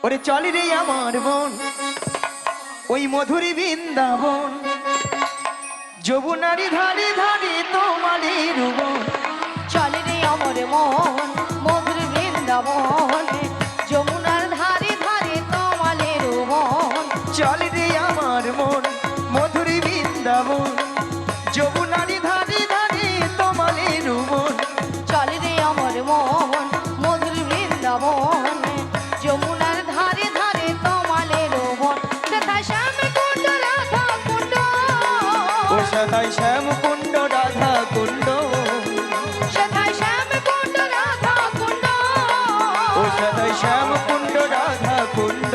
ওরে চল রে আমার বোন ওই মধুরী বৃন্দাবন যমুনারি ধারে ধারে তোমাদের বোন চল রে আমার মন মধুর বৃন্দাবন যমুনার ধারে ধারে তোমাদের বোন চল রে আমার মন মধুরী বৃন্দাবন যমুনারি ধারে ধারে তোমাদের বোন চল রে আমার মন মধুর বৃন্দাবন যমুনার ধারে ধারে তোমাদের বোন সেথায় শ্যাম কুণ্ড রাধা কুণ্ড ও সদাই শ্যাম কুণ্ড রাধা কুণ্ড সেথায় শ্যাম কুণ্ড রাধা কুণ্ড ও সদাই শ্যাম কুণ্ড রাধা কুণ্ড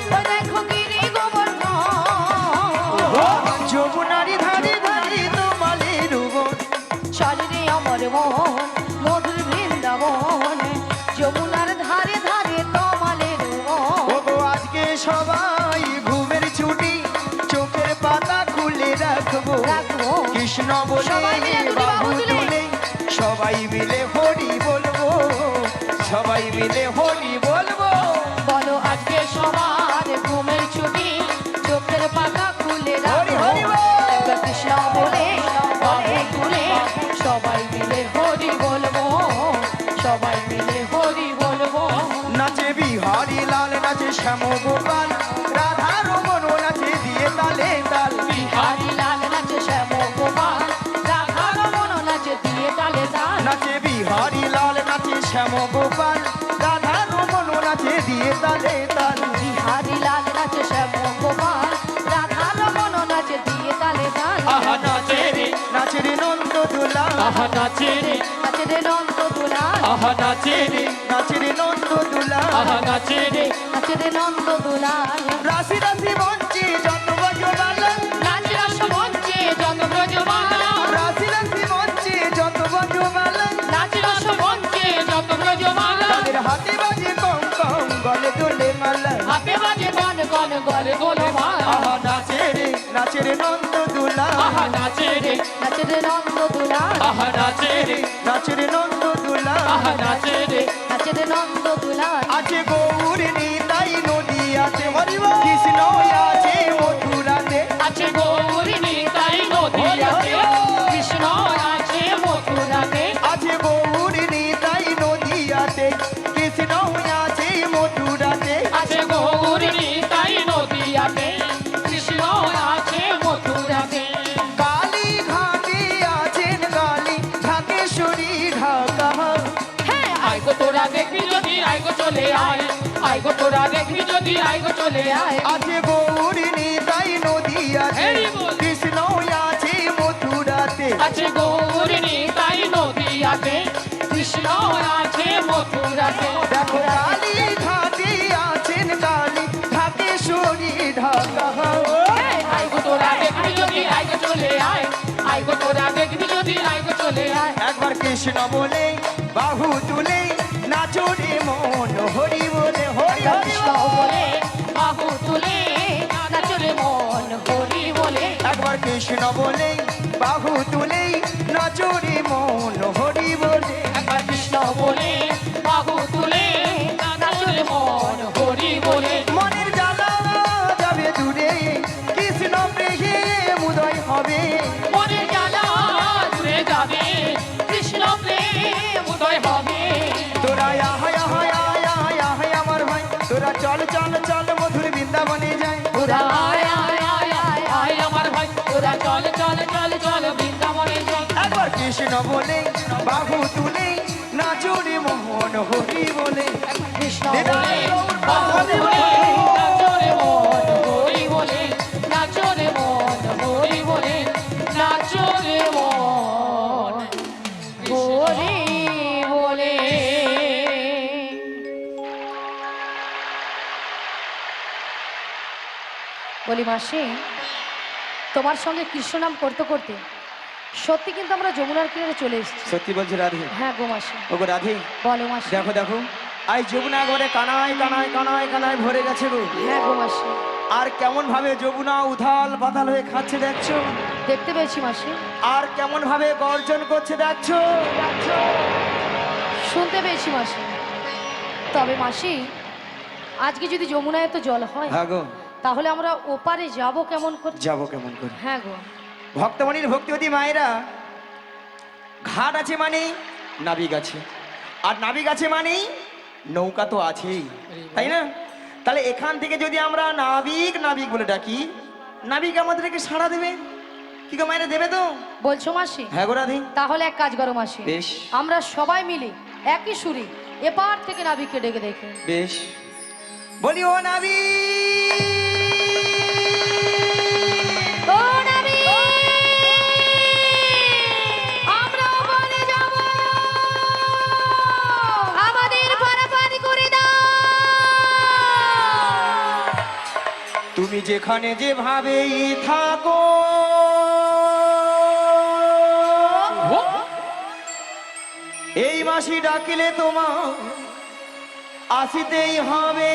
ও দেখো গিরি গোবর্ধন যমুনারি ধারে ধারে তোমাদের বোন চল রে আমার মন মধুর বৃন্দাবন যমুনার ধারে ধারে তোমাদের বোন ওগো আজকে সবাই ঘুমের ছুটি চোখের পাতা খুলে রাখবো রাখবো। কৃষ্ণ বলে সবাই মিলে দুটি বাহু বাহু তুলে। তুলে সবাই মিলে হরি বলবো সবাই মিলে হরি বলবো বলো আজকে সবার ঘুমের ছুটি চোখের পাতা খুলে হরি রাখো হরি বল। একবার কৃষ্ণ বলে বাহু তুলে সবাই মিলে হরি বলবো সবাই মিলে হরি বলবো নাচে বিহারি লাল নাচে শ্যাম গোপাল রাধা রমন নাচে দিয়ে তালে তাল বিহারি লাল নাচে শ্যাম গোপাল রাধা রমন নাচে দিয়ে তালে তাল নাচে বিহারি লাল নাচে শ্যাম গোপাল রাধা রমন নাচে দিয়ে তালে তাল বিহারি লাল নাচে শ্যাম গোপাল রাধা রমন নাচে দিয়ে তালে তাল আহা নাচে রে নাচে রে নন্দ দুলা আহা নাচে রে নাচে রে নন্দ দুলাল আহা নাচে রে নাচে রে নন্দ দুলা আহা নাচে রে নাচে রে নন্দ দুলাল রাশি রাশি মঞ্চে যত বজবালা নাচ রস মঞ্চে যত ব্রজমালা রাশি রাশি মঞ্চে যত বজবালা নাচ রস মঞ্চে যত ব্রজমালা তাদের হাতে বাজে কম কম গলে তোলে মালা হাতে বাজে গন গন গলে গোলে মালা আহা নাচে রে নন্দ দুলা আহা নাচে রে নাচে রে নন্দ দুলাল আহা নাচে রে নাচে রে নন্দ দুলা আহা নাচে রে নাচে রে নন্দ দুলাল আছে গৌর নিতাই নদী আছে কৃষ্ণ আছে মথুরাতে আছে গৌরিনী তাই নদী আছে কৃষ্ণ আছে মথুরাতে আছে গৌর নিতাই নদী আছে কৃষ্ণ আছে মথুরাতে আছে গৌরিনী তাই নদী আছে কৃষ্ণ আছে মথুরাতে কালী ঘাটে আছেন কালী ঢাকেশ্বরী ঢাকা হ্যাঁ আয় গো তোরা দেখবি যদি আয় গো চলে আয় আয় গো তোরা দেখবি যদি আয় গো চলে আয় আছে গৌর নিতাই নদী আছে হরি বল। কৃষ্ণ আছে মথুরাতে আছে গৌরিনী তাই নদী আছে কৃষ্ণ আছে মথুরাতে দেখো কালী ঘাটে আছেন কালী ঢাকেশ্বরী ঢাকা হ্যাঁ, আয় গো তোরা দেখবি যদি আয় গো চলে আয় আয় গো তোরা দেখবি যদি আয় গো চলে আয় একবার কৃষ্ণ বলে বাহু তুলে নাচো রে মন হরি বলে হরি হরি কৃষ্ণ বলে বাহু তুলে নাচো রে মন হরি বলে একবার কৃষ্ণ বলে বাহু তুলে নাচো রে মন হরি বলে একবার কৃষ্ণ বলে বাহু তুলে নাচো রে মন হরি বলে মনের জ্বালা যাবে দূরে কৃষ্ণ প্রেহে উদয় হবে মনের জ্বালা দূরে যাবে কৃষ্ণ প্রেম উদয় হবে তোরা আহায় আহায় আয় আয় আহায় আমার ভাই তোরা চল চল চল মধুর বৃন্দাবনে যাই ওরা আয় আয় আয় আয় আয় আমার ভাই ওরা চল চল চল চল বৃন্দাবনে যাই একবার কৃষ্ণ বলে বাহু তুলে নাচো রে মোহন হরি বলে কৃষ্ণ দিদার বলে গৌর বাহু বাহু তুলে নাচো রে মন হরি বলে নাচো রে মন হরি বলে হরি বলে বলি মাসি তোমার সঙ্গে কৃষ্ণ নাম করতে করতে সত্যি কিন্তু আমরা যমুনার কিনারে চলে এসেছি সত্যি বলছি রাধে হ্যাঁ গো মাসি ওগো রাধে বলো মাসি দেখো দেখো আই যমুনা ঘরে কানায় কানায় কানায় কানায় ভরে গেছে গো হ্যাঁ গো মাসি আর কেমন ভাবে যমুনা উথাল পাতাল হয়ে খাচ্ছে দেখছো দেখতে পেয়েছি মাসি আর কেমন ভাবে গর্জন করছে দেখছো শুনতে পেয়েছি মাসি তবে মাসি আজকে যদি যমুনায় তো জল হয়, হ্যাঁ গো, তাহলে আমরা ওপারে যাব কেমন করে? যাবো কেমন করে? হ্যাঁ গো, ভক্তমণির ভক্তিবতী মায়েরা, ঘাট আছে মানেই নাবিক আছে, আর নাবিক আছে মানেই নৌকা তো আছেই, তাই না? তাহলে এখান থেকে যদি আমরা নাবিক নাবিক বলে ডাকি, নাবিক আমাদেরকে সাড়া দেবে কি গো মায়েরা, দেবে তো? বলছো মাসি? হ্যাঁ গো রাধি। তাহলে এক কাজ করো মাসি, বেশ। আমরা সবাই মিলে একই সুরে এপার থেকে নাবিককে ডেকে দেখে। বেশ, বলি ও নাবিক, ও নাবিক, আমরা ওপারে যাব, আমাদের পারাপার করে দাও। তুমি যেখানে যেভাবেই থাকো, এই মাসি ডাকিলে তোমার আসিতেই হবে।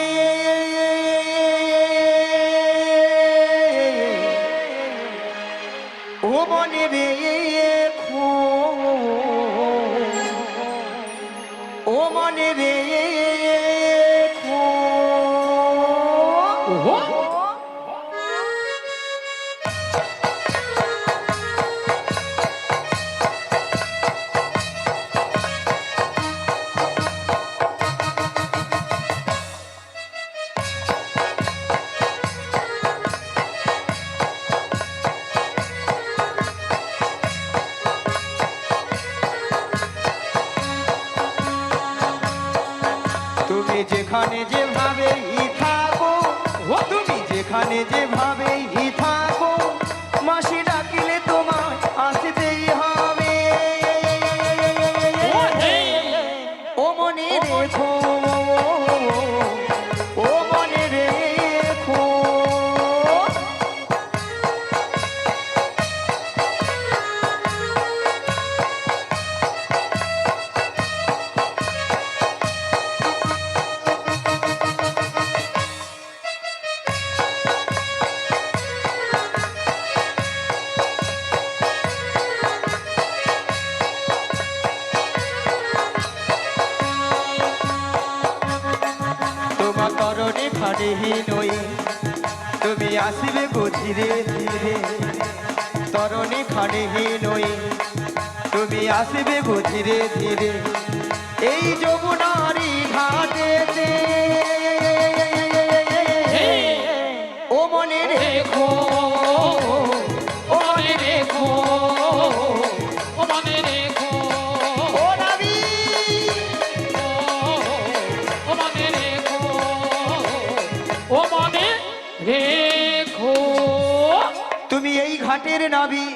ও মনে রেখো, ও মনে রেখো। তুমি যেখানে যেভাবেই থাকো, তুমি যেখানে যেভাবেই থাকো, মাসি ডাকিলে তোমায় আসতেই হবে। ও মনে রেখো, ও মনে রেখো। তোমার তরণে খাড়েহি নই, তুমি আসিবে গো ধীরে ধীরে। তরণে খাড়েহি নই, তুমি আসিবে গো ধীরে ধীরে। এই যমুনারি ঘাটেতে ও মনে রেখো, ও মনে রেখো, ও মনে রেখো, ও নাবিক, ও মনে রেখো, ও মনে রেখো। তুমি এই ঘাটের নাবি,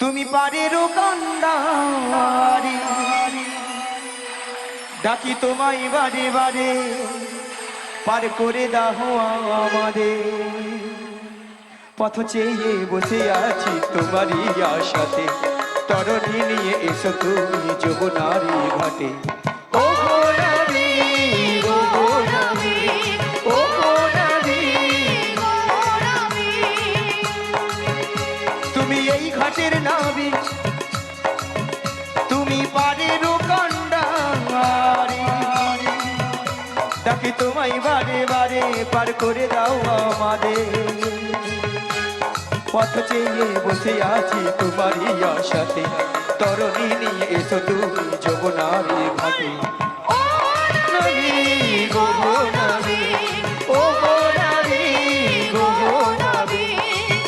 তুমি পারেরও কান্ডারি। ডাকি তোমায় বারে বারে, পার করে দাও আমাদের। পথ চেয়ে বসে আছি তোমারই আশাতে, তরণী নিয়ে এসো তুমি যমুনারি ঘাটে। ও গো নাবিক, ও গো নাবিক, ও গো নাবিক। তুমি এই ঘাটের নাবিক, তুমি পারেরও কান্ডারি। ডাকি তোমায় বারে বারে, পার করে দাও আমাদের। পথ চেয়ে বসে আছি তোমারই আশাতে, তরণী নিয়ে এসো তুমি যমুনারি ঘাটে। নাবিক, ও গো নাবিক, ও গো নাবিক, ও গো নাবিক।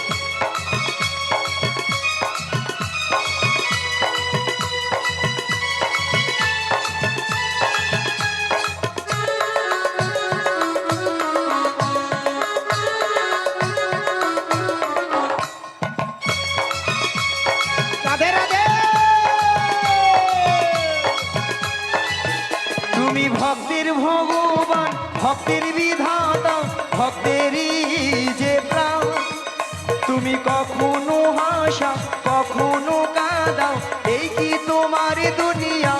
রাধে রাধে। তুমি ভক্তের ভগবান, ভক্তের বিধাতা, ভক্তেরই যে প্রাণ। তুমি কখনো হাসা, কখনো কাঁদাও, এই কি তোমার দুনিয়া।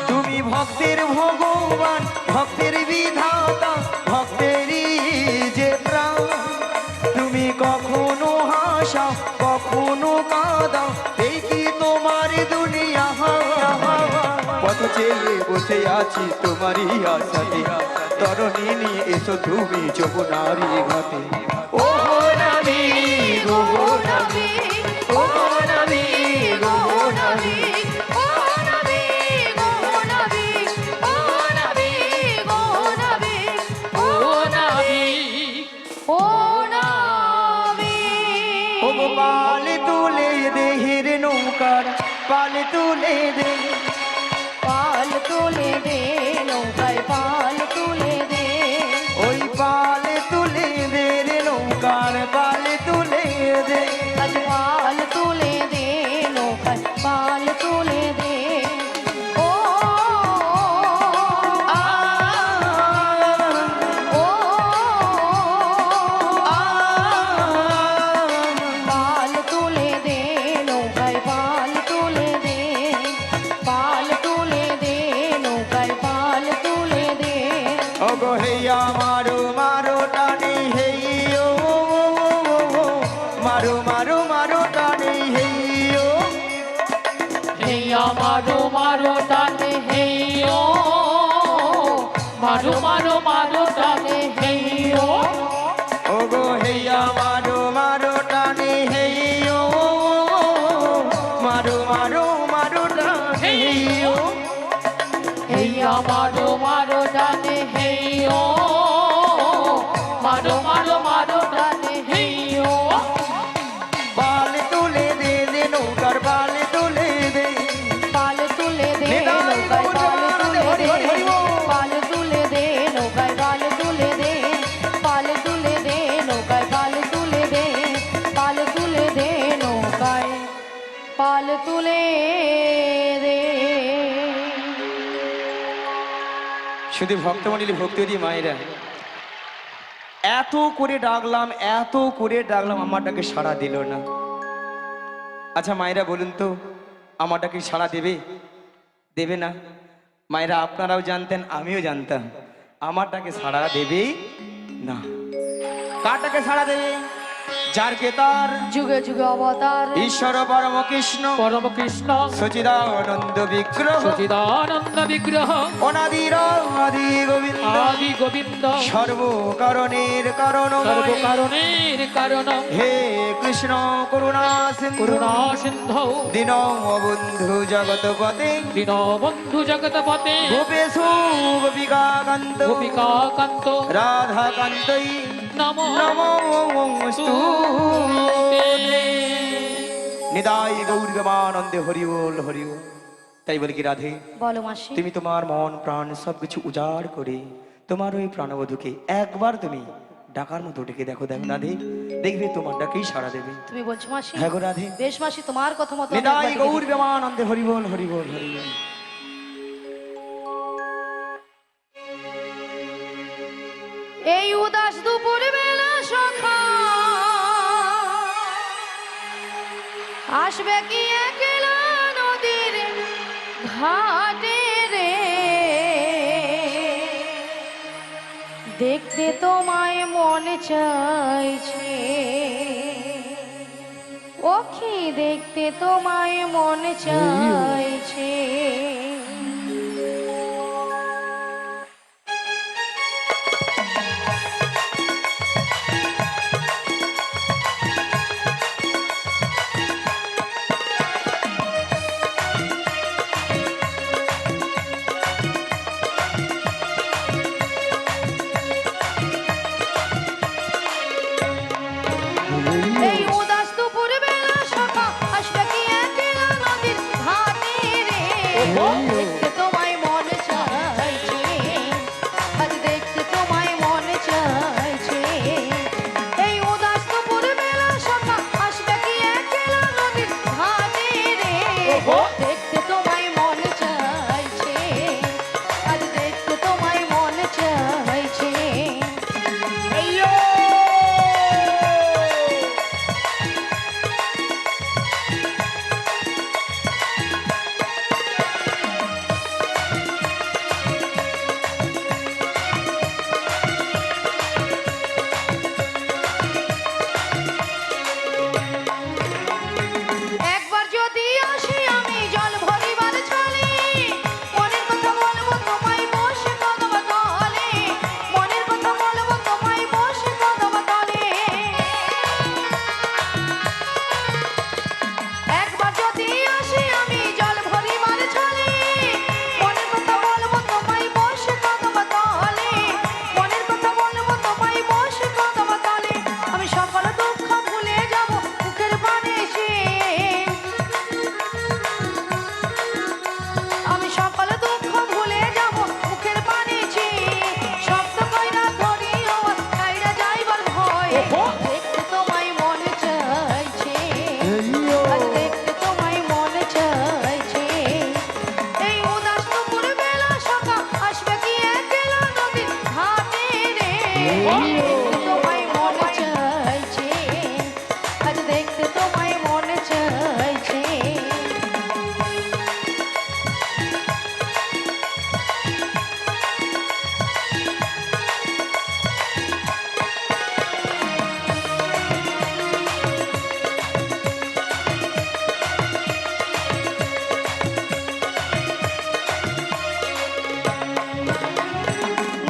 তুমি ভক্তের ভগবান, ভক্তের বিধাতা, ভক্তেরই যে প্রাণ। তুমি কখনো হাসা, কখনো কাঁদাও, এই কি তোমার দুনিয়া। পথ চেয়ে বসে আছি তোমারই আশাতে, তরণী নিয়ে এসো তুমি যমুনারি ঘাটে। ও নবী গো নবী, ও নবী গো নবী, ও নবী গো নবী, ও নবী গো নবী, ও নবী ও নবী। ও গো পাল তুলে দে হিরে নৌকার, পাল তুলে দে, পাল তুলে দে নৌকায় পাল তুলে দে, ওই পাল তুলে দে রে নৌকার পাল তুলে দে। আজ পাল তুলে দে নৌকায় পাল তুলে দে। ও আ, ও আ, পাল তুলে দে নৌকায় পাল তুলে দে, পাল তুলে দে নৌকায় পাল তুলে দে। ও গো হেয়া মারো মারো টানে হেইয়ো, মারো মারো মারো টানে হেইয়ো, হেইয়া মারো মারো টানে হেইয়ো, মারো মারো মারো টানে হেইয়ো, ও গো হেয়া মারো মারো টানে হেইয়ো, মারো মারো মারো টানে হেইয়ো। হেইয়া মারো মারো টানে হেইয়ো, মারো মারো মারো টানে হেইয়ো। পাল তুলে দে রে নৌকার পাল তুলে দে, পাল তুলে দে নৌকায় পাল তুলে দে, পাল তুলে দে নৌকায় পাল তুলে দে, পাল তুলে দে নৌকায় পাল তুলে দে, পাল তুলে দে নৌকায় পাল তুলে দে। শুধু ভক্তমণ্ডলী ভক্তিবতী মায়েরা, এত করে ডাকলাম এত করে ডাকলাম, আমারটাকে সাড়া দিল না। আচ্ছা মায়েরা বলুন তো, আমারটাকে সাড়া দেবে দেবে না? মায়েরা আপনারাও জানতেন আমিও জানতাম, আমারটাকে সাড়া দেবে না। কারটাকে সাড়া দেবে? যারকে তার যুগে যুগে অবতার ঈশ্বর পরম কৃষ্ণ পরম কৃষ্ণ সচিদানন্দ বিগ্রহ, সচিদানন্দ বিগ্রহ, অনাদির আদি গোবিন্দ, আদি গোবিন্দ, সর্বকারণের কারণ, সর্বকারণের কারণ, হে কৃষ্ণ করুণা সিন্ধু, করুণা সিন্ধু, দীন বন্ধু জগৎপতে, দীনবন্ধু জগৎপতে, গোপেশু গোপিকাকান্ত, গোপিকাকান্ত, রাধাকান্তই নমো নমস্তুতে। নমস্তুতে। নিদাই গৌরবানন্দে হরি বল হরি বল। তাই বলি কি রাধে, বলো মাসি। তুমি তোমার মন প্রাণ সবকিছু উজাড় করে তোমার ওই প্রাণবধূকে একবার তুমি ডাকার মতো ডেকে দেখো, দেখো রাধে, দেখবে তোমার ডাকেই সাড়া দেবে। তুমি বলছো মাসি? হ্যাঁ গো রাধে। বেশ মাসি, তোমার কথা মতো আমি নিদাই একবার ডেকে দেখি। গৌরবানন্দে হরি বল হরি বল হরি বল। এই উদাস দুপুর বেলা সখা আসবে কি একলা নদীর ঘাটে রে, দেখতে তোমায় মন চাইছে, ওখি দেখতে তোমায় মন চাইছে। এই উদাস দুপুর বেলা সখা আসবে কি একলা নদীর ঘাটে রে, দেখতে তোমায় মন চাইছে, আজ দেখতে তোমায় মন চাইছে। এই উদাস দুপুর বেলা সখা আসবে কি একলা নদীর ঘাটে রে, দেখতে তোমায় মন চাইছে, আজ দেখতে তোমায় মন চাইছে। দেখতে তোমায় মন চাইছে, আজ দেখতে তোমায় মন চাইছে।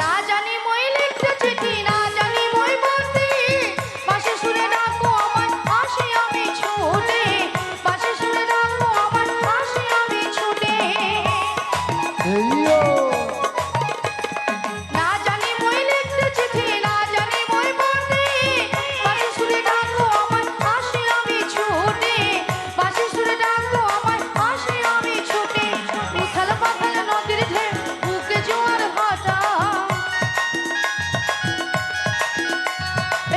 না জানি মই লিখতে চিঠি, না জানি মই বলতে, পাশে শুনে ডাকো আমার আসি আমি ছুটে, পাশে শুনে ডাকো আমার আসি আমি ছুটে। না জানি মই লিখতে চিঠি, না জানি মই বলতে, পাশে শুনে ডাকো আমার আসি আমি ছুটে, পাশে শুনে ডাকো আমার আসি আমি ছুটে। উথাল পাথাল নদীর ঢেউ, বুকে জোয়ার ভাটা,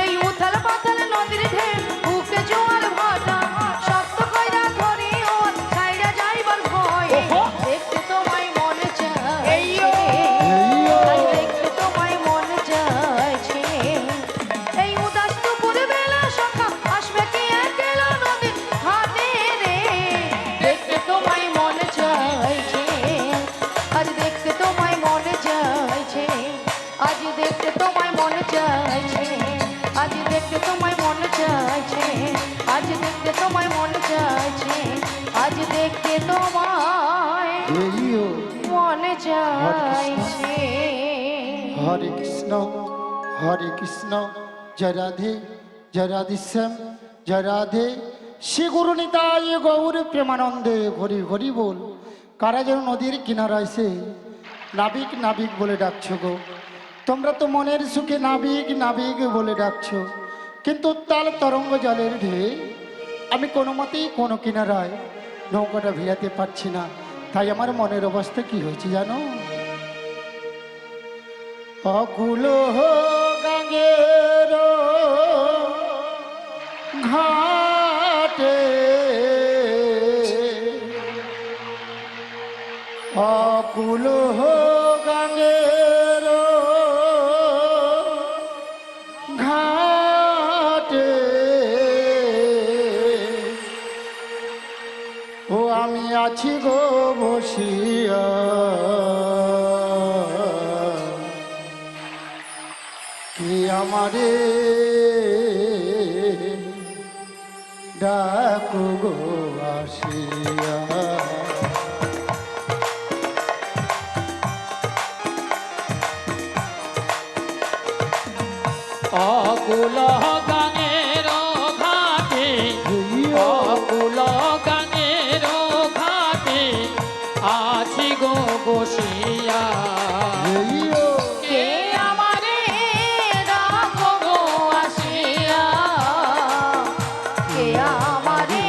এই উথাল পাথাল নদীর ঢেউ, বুকে জোয়ার ভাটা, শক্ত কইরা ধরি ওর ছাইড়া যাইবার ভয়। দেখতে তোমায় মন চাইছে, তাই দেখতে তোমায় মন চাইছে। এই উদাস দুপুর বেলা সখা আসবে কি একলা নদীর ঘাটে রে। দেখতে তোমায় মন চাইছে, আজ দেখতে তোমায় মন চাইছে, আজ দেখতে তোমায় মন চাইছে, আজ দেখতে তোমায় মন চাইছে, আজ দেখতে তোমায় মন চাইছে, আজ দেখতে তোমায় মন চাইছে। হরে কৃষ্ণ হরে কৃষ্ণ, জয় রাধে জয় রাধেশ্যাম, জয় রাধে। শ্রী গুরু নিতাই গৌর প্রেমানন্দে হরি হরি বল। কারা যেন নদীর কিনারা এসে নাবিক নাবিক বলে ডাকছো গো। তোমরা তো মনের সুখে নাবিক নাবিক বলে ডাকছো, কিন্তু তাল তরঙ্গ জলের ঢেউ আমি কোনো মতেই কোনো কিনারায় নৌকাটা ভিড়াতে পারছি না। তাই আমার মনের অবস্থা কি হয়েছে জানো? অকুল গঙ্গের ঘাটে, অকুল গঙ্গের ঘাটে, ও আমি আছি গো বসিয়া, কি আমারে ডাকো গো আসিয়া। অকুল গানের ঘাটে, অকুল গানের ঘাটে আছি গো বসিয়া। কে আমারে ডাকো গো আসিয়া, কে আমারে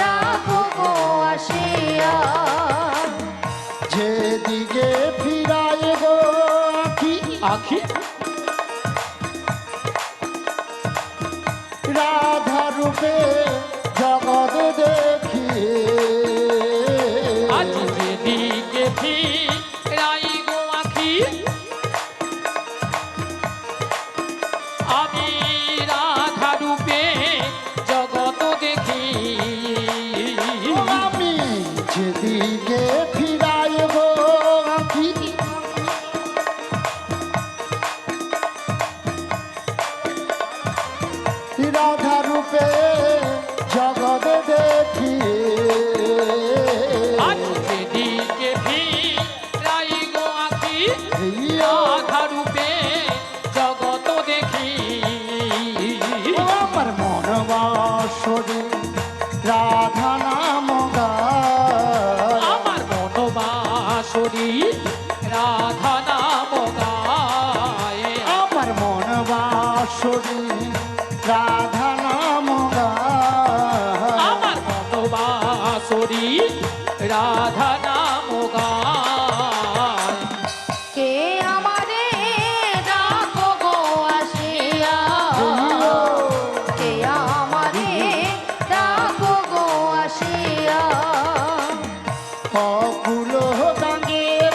ডাকো গো আসিয়া। যেদিকে ফিরায় গো আখি, আখি রাধা রূপে জগৎ দেখি, আজ যেদিকে ফিরাই গো আখি, আমি রাধা রূপে জগৎ দেখি। আমি যেদিকে ফিরায় গো আখি, রাধা রূপে জগৎ দেখি, আজ যেদিকে ফিরাই গো আখি, রাধা রূপে জগৎ দেখি। আমার মন বাসরে রাধা নাম গায়, আমার মনোবাসরী রাধা নাম গায়, আমার মন বাসরে রাধা নাম গায়, আমার মনোবাসরী রাধা নাম গায়। কে আমারে ডাকো গো আসিয়া, কে আমারে ডাকো গো আসিয়া। অকুল গঙ্গের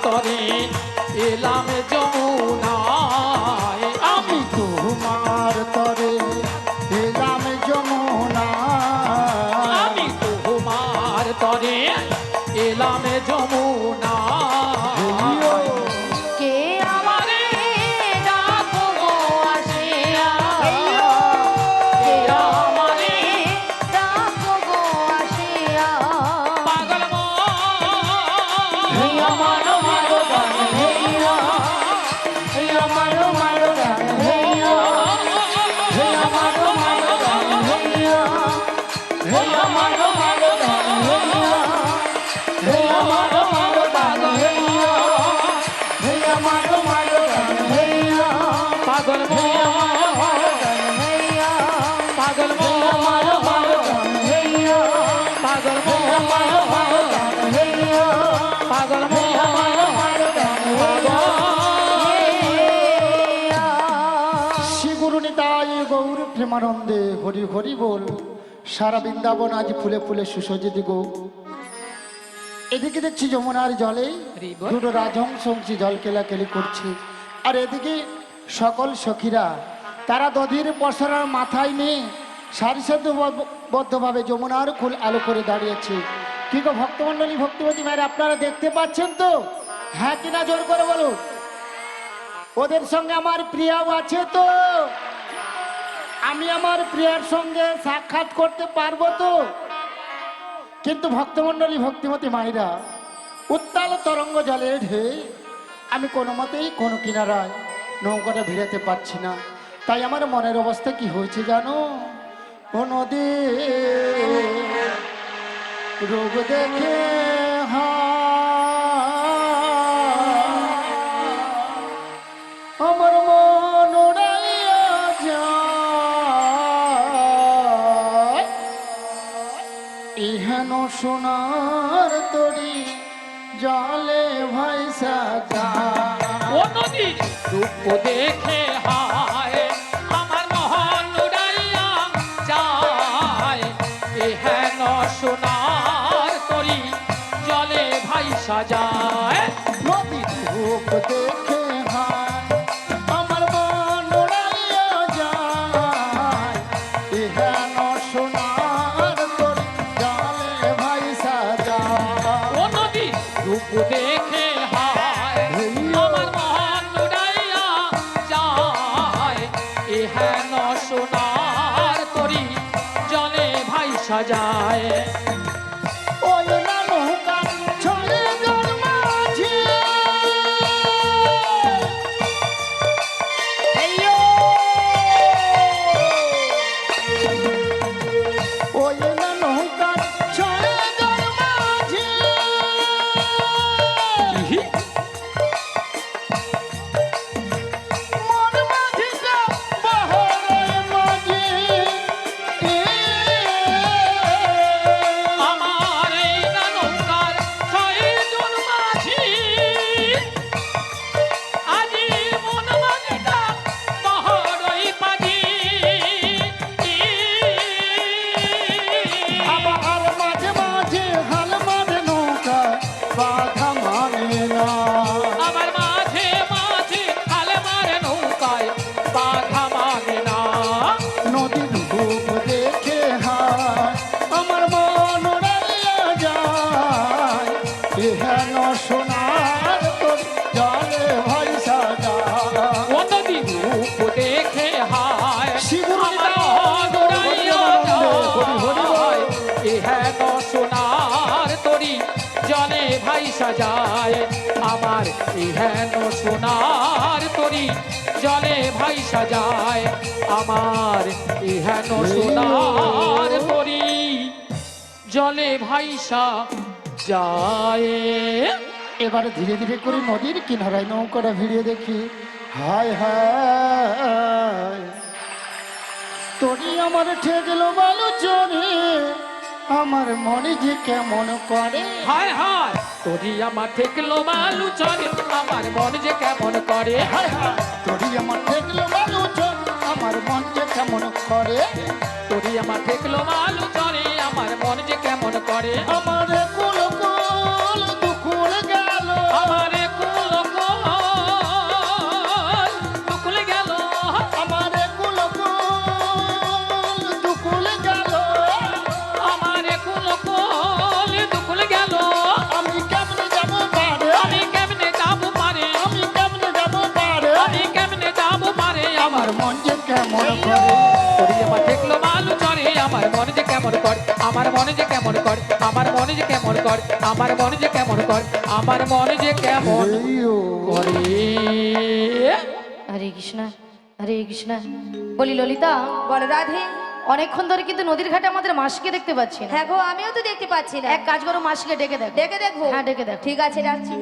তরে এলাম যমুনায় আমি তোমার তরে এলাম যমুনা আমি তোমার তরে এলাম যমুনা কে আমারে ডাকো গো আসিয়া কে আমারে ডাকো গো আসিয়া পাগল হেইয়া মারো মারো গান হেইয়া হেইয়া মারো মারো গান হেইয়া হেইয়া মারো মারো গান হেইয়া হেইয়া মারো মারো গান হেইয়া হেইয়া মারো মারো গান হেইয়া হেইয়া মারো মারো গান হেইয়া পাগল হেইয়া মারো মারো গান হেইয়া পাগল হেইয়া মারো মারো গান হেইয়া পাগল হেইয়া মারো মারো গান হেইয়া পাগল হেইয়া মারো মারো গান হেইয়া শ্রী গুরু নিতাই গৌর প্রেমানন্দে হরি হরি বল। সারা বৃন্দাবন আজ ফুলে ফুলে সুসজ্জিত গো। এদিকে দেখছি যমুনার জলে হরি বল। দুটো রাজহংস জল কেলাকেলি করছে, আর এদিকে সকল সখীরা তারা দধির পসরার মাথায় নিয়ে সারিসাধ্যবদ্ধভাবে যমুনার কুল আলো করে দাঁড়িয়েছে। কি গো ভক্তমণ্ডলী, ভক্তিবতী মায়ের আপনারা দেখতে পাচ্ছেন তো? হ্যাঁ কিনা জোর করে বলুন। ওদের সঙ্গে আমার প্রিয়াও আছে তো? আমি আমার প্রিয়ার সঙ্গে সাক্ষাৎ করতে পারবো তো? কিন্তু ভক্তমণ্ডলী, ভক্তিমতী মায়েরা, উত্তাল তরঙ্গ জলে ঢে আমি কোনো মতেই কোনো কিনারায় নৌকাটা ভিড়াতে পারছি না। তাই আমার মনের অবস্থা কি হয়েছে জানো? ও নদী রোগ দেখে আমার মন উড়াইয়া যায়, ইহেন সোনার তরি জলে ভাইসা যায়। ও নদীর রূপ দেখে হায় আমার মহন উড়াইয়া যায় এ হেন সোনার তরি জলে ভাইসা যায় নদীর রূপ দেখে হায় আমার মন উড়াইয়া যায়, ইহেন সোনার তরি জলে ভাইসা যায়। ও নদীর রূপ দেখে হায় আমার মহন উড়াইয়া যায় এ হেন সোনার তরি জলে ভাইসা যায় ওই না নৌকা ছড়ে জল মাঝি, হেইয়ো। ওই না নৌকা ছড়ে জল মাঝি, মন মাঝিটা বহরের মাঝি। আমার এই নৌকার ছয়জন মাঝি আজি মন মাঝিটা বহরই পাজি আবার মাঝে মাঝে হাল মাঝে নৌকা বাধা মানে না। আমার মাঝে মাঝে হাল মারে নৌকায় বাধা মানে না নদীর রূপ দেখে হায় আমার মন উড়াইয়া যায়, এহেন সোনার তোর জলে ভাইসা যায়। ও নদী রূপ দেখে হায় শিবুর আমার নিতাই মন উড়াইয়া হরি হরি বল। যায় এ হেন সোনার তরি জলে ভাইসা যায় আমার এ হেন সোনার তরি জলে ভাইসা যায় আমার এ হেন সোনার তরি জলে ভাইসা যায় এবারে ধীরে ধীরে করে নদীর কিনারায় নৌকাটা ভিড়িয়ে দেখি। হায় হায় তোরই আমার ঠেকলো বালু চরে, আমার মনে যে কেমন করে। হায় হায় তোরি আমার ঠেকলো মালু চলে আমার মন যে কেমন করে হায় হায় তোরই আমার ঠেকলো বালু চরে, আমার মন যে কেমন করে। তোরি আমার ঠেকলো মালু চলে আমার মন যে কেমন করে আমার কুল কুল দুকুল গেল, আমার আমার মন যে কেমন করে, আমার মন যে কেমন এই ও করে। হরে কৃষ্ণ, হরে কৃষ্ণ। বলি ললিতা, বল রাধে। অনেকক্ষণ ধরে কিন্তু নদীর ঘাটে আমাদের মাসিকে দেখতে পাচ্ছি না। হ্যাঁ গো, আমিও তো দেখতে পাচ্ছি না। এক কাজ করো, মাসিকে ডেকে দেখো। ডেকে দেখবো? হ্যাঁ, ডেকে দেখো। ঠিক আছে, ডাকছি।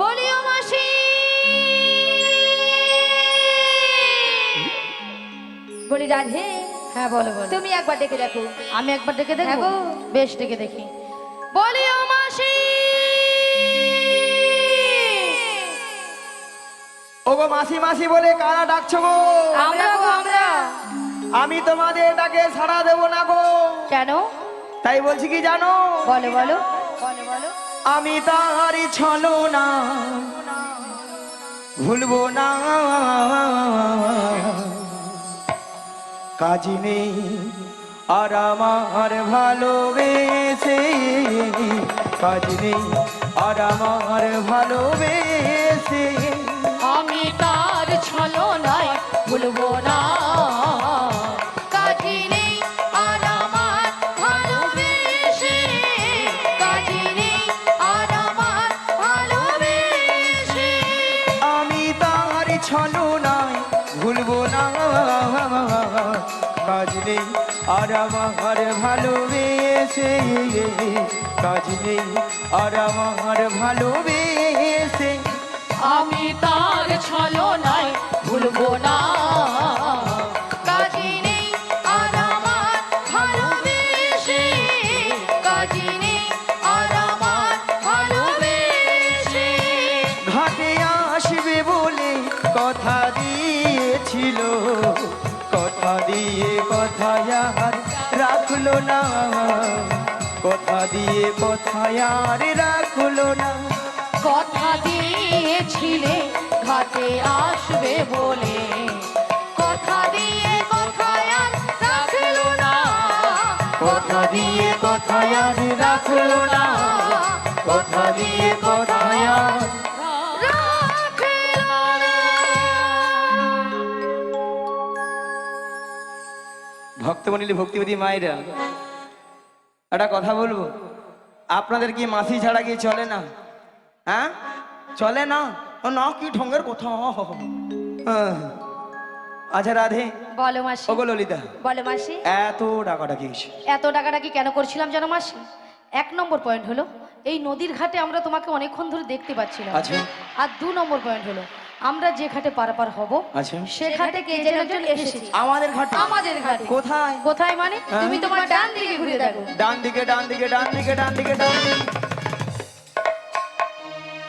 বলিও মাসি, বলি রাধে। হ্যাঁ, বলো বলো। তুমি একবার ডেকে দেখো। আমি একবার ডেকে হ্যাঁ দেখবো? গো। বেশ, ডেকে দেখি। বলিও মাসি। ওগো মাসি মাসি বলে কারা ডাকছো গো? আমরা গো, আমরা। আমি তোমাদের ডাকে সাড়া দেব না গো। কেন? তাই বলছি কি জানো, বলো বলো। বলো বলো। আমি তাহারি ছলো না ভুলবো না, কাজ নেই আর আমার ভালোবেসে, কাজ নেই আর আমার ভালোবেসে। আমি তার ছলনায় ভুলবো না, কাজী নেই আর আমার ভালোবেসে, কাজী নেই আর আমার ভালোবেসে। আমি তার ছলনায় ভুলবো না, কাজ নেই আর আমার ভালোবেসে, কাজ নেই আর আমার ভালোবেসে। আমি তার ছলনায় ভুলবো না, কাজী নেই আর আমার ভালোবেসে, কাজী নেই আর আমার ভালোবেসে। ঘাটে আসবে বলে কথা দিয়েছিল, কথা দিয়ে কথা আর রাখলো না, কথা দিয়ে কথা আর রাখলো না। কথা দিয়েছিলে ঘাটে আসবে বলে, কথা দিয়ে কথা আর রাখলো না, কথা দিয়ে কথা আর রাখলো না, কথা দিয়ে কথা আর। রাখলো না। ভক্তমণ্ডলী, ভক্তিবতী মায়েরা, একটা কথা বলবো, আপনাদের কি মাসি ছাড়া কি চলে না? হ্যাঁ, চলে না? ও না, কি ঢঙ্গের কথা। হ্যাঁ। আচ্ছা রাধে, বলো মাসি। ওগো ললিতা, বলো মাসি। এত টাকাটা কি? এত টাকাটা কি কেন করছিলাম জানো মাসি? এক নম্বর পয়েন্ট হলো, এই নদীর ঘাটে আমরা তোমাকে অনেকক্ষণ ধরে দেখতে পাচ্ছিলাম। আচ্ছা। আর 2 নম্বর পয়েন্ট হলো, আমরা যে ঘাটে পারাপার হব, আচ্ছা। সে ঘাটে কে যেন একজন এসেছে। আমাদের ঘাটে? আমাদের ঘাটে। কোথায়? কোথায় মানে? তুমি তোমার ডান দিকে ঘুরে দেখো। ডান দিকে, ডান দিকে, ডান দিকে, ডান দিকে, ডান দিকে।